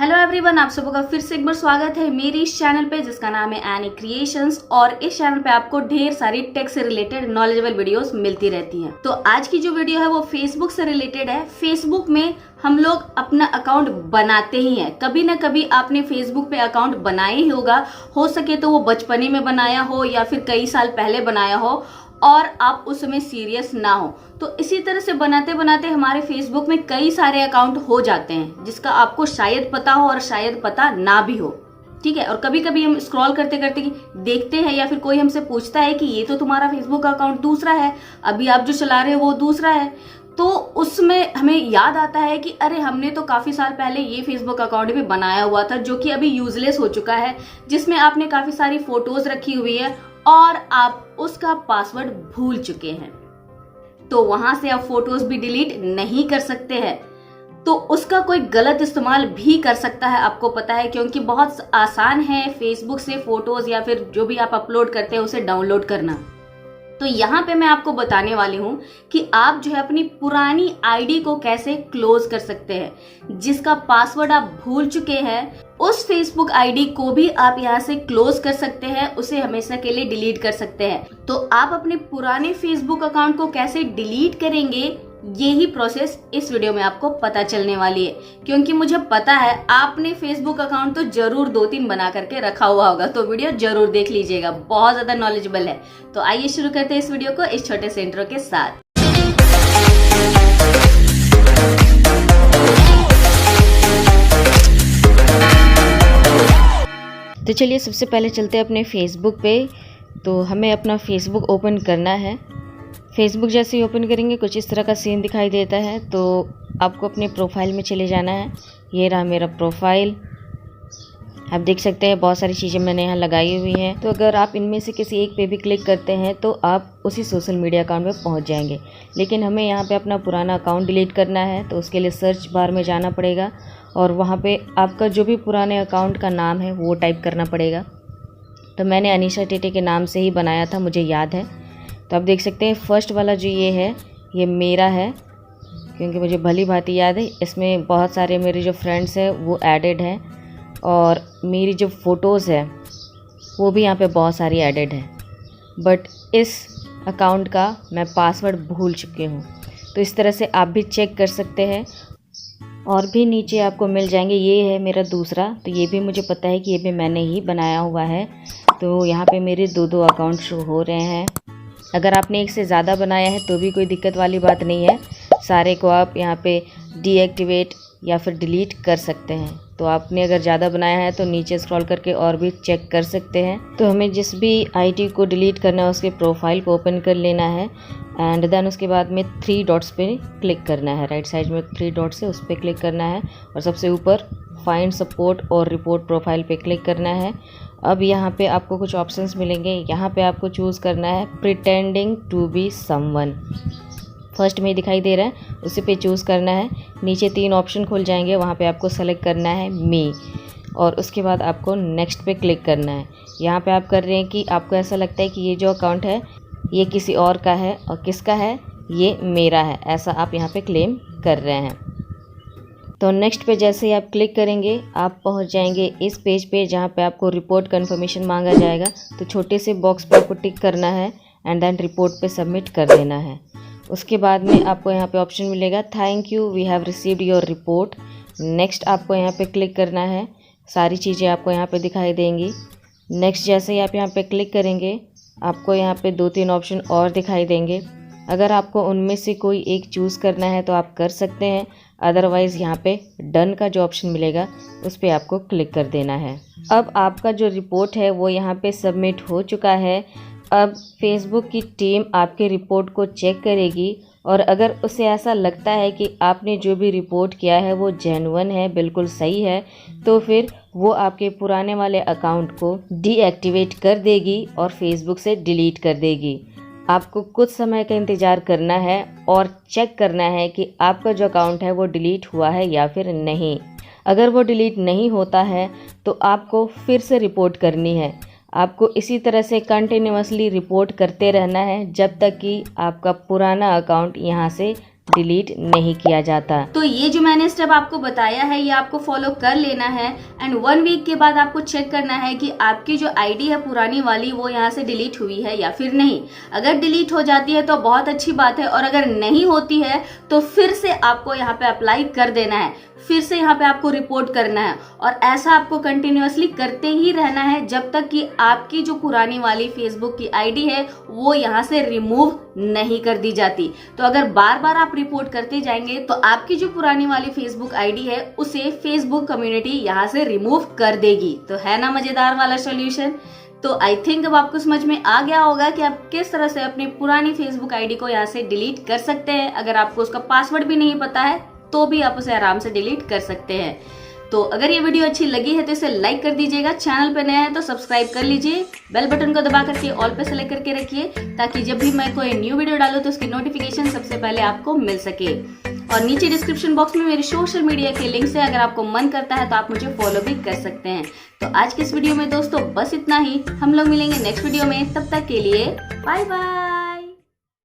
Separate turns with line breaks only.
Hello everyone, आप सबों का फिर से एक बार स्वागत है मेरी इस चैनल पे जिसका नाम है एनी क्रिएशंस। और इस चैनल पे आपको ढेर सारी टेक से रिलेटेड नॉलेजेबल वीडियोस मिलती रहती हैं। तो आज की जो वीडियो है वो फेसबुक से रिलेटेड है। फेसबुक में हम लोग अपना अकाउंट बनाते ही हैं। कभी ना कभी आपने फेसबुक पे अकाउंट बनाया ही होगा, हो सके तो वो बचपने में बनाया हो या फिर कई साल पहले बनाया हो और आप उस समय सीरियस ना हो। तो इसी तरह से बनाते बनाते हमारे फेसबुक में कई सारे अकाउंट हो जाते हैं जिसका आपको शायद पता हो और शायद पता ना भी हो। ठीक है, और कभी कभी हम स्क्रॉल करते करते देखते हैं या फिर कोई हमसे पूछता है कि ये तो तुम्हारा फेसबुक अकाउंट दूसरा है, अभी आप जो चला रहे हो वो दूसरा है। तो उसमें हमें याद आता है कि अरे हमने तो काफी साल पहले ये फेसबुक अकाउंट भी बनाया हुआ था जो कि अभी यूजलेस हो चुका है, जिसमें आपने काफी सारी फोटोज रखी हुई है और आप उसका पासवर्ड भूल चुके हैं। तो वहां से आप फोटोज भी डिलीट नहीं कर सकते हैं। तो उसका कोई गलत इस्तेमाल भी कर सकता है, आपको पता है, क्योंकि बहुत आसान है फेसबुक से फोटोज या फिर जो भी आप अपलोड करते हैं उसे डाउनलोड करना। तो यहाँ पे मैं आपको बताने वाली हूँ कि आप जो है अपनी पुरानी आईडी को कैसे क्लोज कर सकते हैं। जिसका पासवर्ड आप भूल चुके हैं उस फेसबुक आईडी को भी आप यहाँ से क्लोज कर सकते हैं, उसे हमेशा के लिए डिलीट कर सकते हैं। तो आप अपने पुराने फेसबुक अकाउंट को कैसे डिलीट करेंगे, यही प्रोसेस इस वीडियो में आपको पता चलने वाली है। क्योंकि मुझे पता है आपने फेसबुक अकाउंट तो जरूर 2-3 बना करके रखा हुआ होगा, तो वीडियो जरूर देख लीजिएगा, बहुत ज्यादा नॉलेजेबल है। तो आइए शुरू करते हैं इस वीडियो को इस छोटे से इंट्रो के साथ।
तो चलिए सबसे पहले चलते हैं अपने फेसबुक पे। तो हमें अपना फेसबुक ओपन करना है। फेसबुक जैसे ही ओपन करेंगे कुछ इस तरह का सीन दिखाई देता है। तो आपको अपने प्रोफाइल में चले जाना है। ये रहा मेरा प्रोफाइल। आप देख सकते हैं बहुत सारी चीज़ें मैंने यहाँ लगाई हुई हैं। तो अगर आप इनमें से किसी एक पे भी क्लिक करते हैं तो आप उसी सोशल मीडिया अकाउंट में पहुँच जाएंगे। लेकिन हमें यहाँ पे अपना पुराना अकाउंट डिलीट करना है, तो उसके लिए सर्च बार में जाना पड़ेगा और वहाँ पे आपका जो भी पुराने अकाउंट का नाम है वो टाइप करना पड़ेगा। तो मैंने अनीशा टेटे के नाम से ही बनाया था, मुझे याद है। तो आप देख सकते हैं फर्स्ट वाला जो ये है ये मेरा है, क्योंकि मुझे भली भांति याद है। इसमें बहुत सारे मेरे जो फ्रेंड्स हैं वो एडेड हैं और मेरी जो फ़ोटोज़ है वो भी यहाँ पे बहुत सारी एडेड है। बट इस अकाउंट का मैं पासवर्ड भूल चुकी हूँ। तो इस तरह से आप भी चेक कर सकते हैं और भी नीचे आपको मिल जाएंगे। ये है मेरा दूसरा, तो ये भी मुझे पता है कि ये भी मैंने ही बनाया हुआ है। तो यहाँ पे मेरे 2 अकाउंट शो हो रहे हैं। अगर आपने एक से ज़्यादा बनाया है तो भी कोई दिक्कत वाली बात नहीं है, सारे को आप यहाँ पे डीएक्टिवेट या फिर डिलीट कर सकते हैं। तो आपने अगर ज़्यादा बनाया है तो नीचे स्क्रॉल करके और भी चेक कर सकते हैं। तो हमें जिस भी आईडी को डिलीट करना है उसके प्रोफाइल को ओपन कर लेना है एंड देन उसके बाद में 3 डॉट्स पे क्लिक करना है। राइट साइड में 3 डॉट्स है, उस पर क्लिक करना है और सबसे ऊपर फाइंड सपोर्ट और रिपोर्ट प्रोफाइल पे क्लिक करना है। अब यहाँ पे आपको कुछ ऑप्शंस मिलेंगे। यहाँ पे आपको चूज़ करना है pretending to be someone. First में दिखाई दे रहा है, उसी पे चूज़ करना है। नीचे 3 ऑप्शन खुल जाएंगे, वहाँ पे आपको सेलेक्ट करना है मी और उसके बाद आपको नेक्स्ट पे क्लिक करना है। यहाँ पे आप कर रहे हैं कि आपको ऐसा लगता है कि ये जो अकाउंट है ये किसी और का है और किसका है, ये मेरा है, ऐसा आप यहाँ पे क्लेम कर रहे हैं। तो नेक्स्ट पे जैसे ही आप क्लिक करेंगे आप पहुँच जाएंगे इस पेज पे जहाँ पे आपको रिपोर्ट कन्फर्मेशन मांगा जाएगा। तो छोटे से बॉक्स पे आपको टिक करना है एंड देन रिपोर्ट पे सबमिट कर देना है। उसके बाद में आपको यहाँ पे ऑप्शन मिलेगा thank you we have received your report. Next आपको यहाँ पे क्लिक करना है, सारी चीज़ें आपको यहाँ पे दिखाई देंगी। नेक्स्ट जैसे ही आप यहाँ पे क्लिक करेंगे आपको यहाँ पे 2-3 ऑप्शन और दिखाई देंगे। अगर आपको उनमें से कोई एक चूज़ करना है तो आप कर सकते हैं, अदरवाइज़ यहाँ पे डन का जो ऑप्शन मिलेगा उस पर आपको क्लिक कर देना है। अब आपका जो रिपोर्ट है वो यहाँ पे सबमिट हो चुका है। अब फेसबुक की टीम आपके रिपोर्ट को चेक करेगी और अगर उसे ऐसा लगता है कि आपने जो भी रिपोर्ट किया है वो जेन्युइन है, बिल्कुल सही है, तो फिर वो आपके पुराने वाले अकाउंट को डीएक्टिवेट कर देगी और फेसबुक से डिलीट कर देगी। आपको कुछ समय का इंतज़ार करना है और चेक करना है कि आपका जो अकाउंट है वो डिलीट हुआ है या फिर नहीं। अगर वो डिलीट नहीं होता है तो आपको फिर से रिपोर्ट करनी है। आपको इसी तरह से कंटिन्यूअसली रिपोर्ट करते रहना है जब तक कि आपका पुराना अकाउंट यहाँ से डिलीट नहीं किया जाता।
तो ये जो मैंने स्टेप आपको बताया है ये आपको फॉलो कर लेना है एंड 1 वीक के बाद आपको चेक करना है कि आपकी जो आईडी है पुरानी वाली वो यहाँ से डिलीट हुई है या फिर नहीं। अगर डिलीट हो जाती है तो बहुत अच्छी बात है, और अगर नहीं होती है तो फिर से आपको यहाँ पे अप्लाई कर देना है, फिर से यहाँ पे आपको रिपोर्ट करना है, और ऐसा आपको कंटिन्यूअसली करते ही रहना है जब तक कि आपकी जो पुरानी वाली फेसबुक की आईडी है वो यहाँ से रिमूव नहीं कर दी जाती। तो अगर बार बार आप रिपोर्ट करते जाएंगे तो आपकी जो पुरानी वाली फेसबुक आईडी है उसे फेसबुक कम्युनिटी यहाँ से रिमूव कर देगी। तो है ना मजेदार वाला सॉल्यूशन। तो आई थिंक अब आपको समझ में आ गया होगा कि आप किस तरह से अपनी पुरानी फेसबुक आईडी को यहाँ से डिलीट कर सकते हैं। अगर आपको उसका पासवर्ड भी नहीं पता है तो भी आप उसे आराम से डिलीट कर सकते हैं। तो अगर ये वीडियो अच्छी लगी है तो इसे लाइक कर दीजिएगा, चैनल पे नया है तो सब्सक्राइब कर लीजिए, बेल बटन को दबा करके ऑल पे सेलेक्ट करके रखिए ताकि जब भी मैं कोई न्यू वीडियो डालूं तो उसकी नोटिफिकेशन सबसे पहले आपको मिल सके। और नीचे डिस्क्रिप्शन बॉक्स में मेरे सोशल मीडिया के लिंक्स है, अगर आपको मन करता है तो आप मुझे फॉलो भी कर सकते हैं। तो आज के इस वीडियो में दोस्तों बस इतना ही, हम लोग मिलेंगे नेक्स्ट वीडियो में, तब तक के लिए बाय बाय।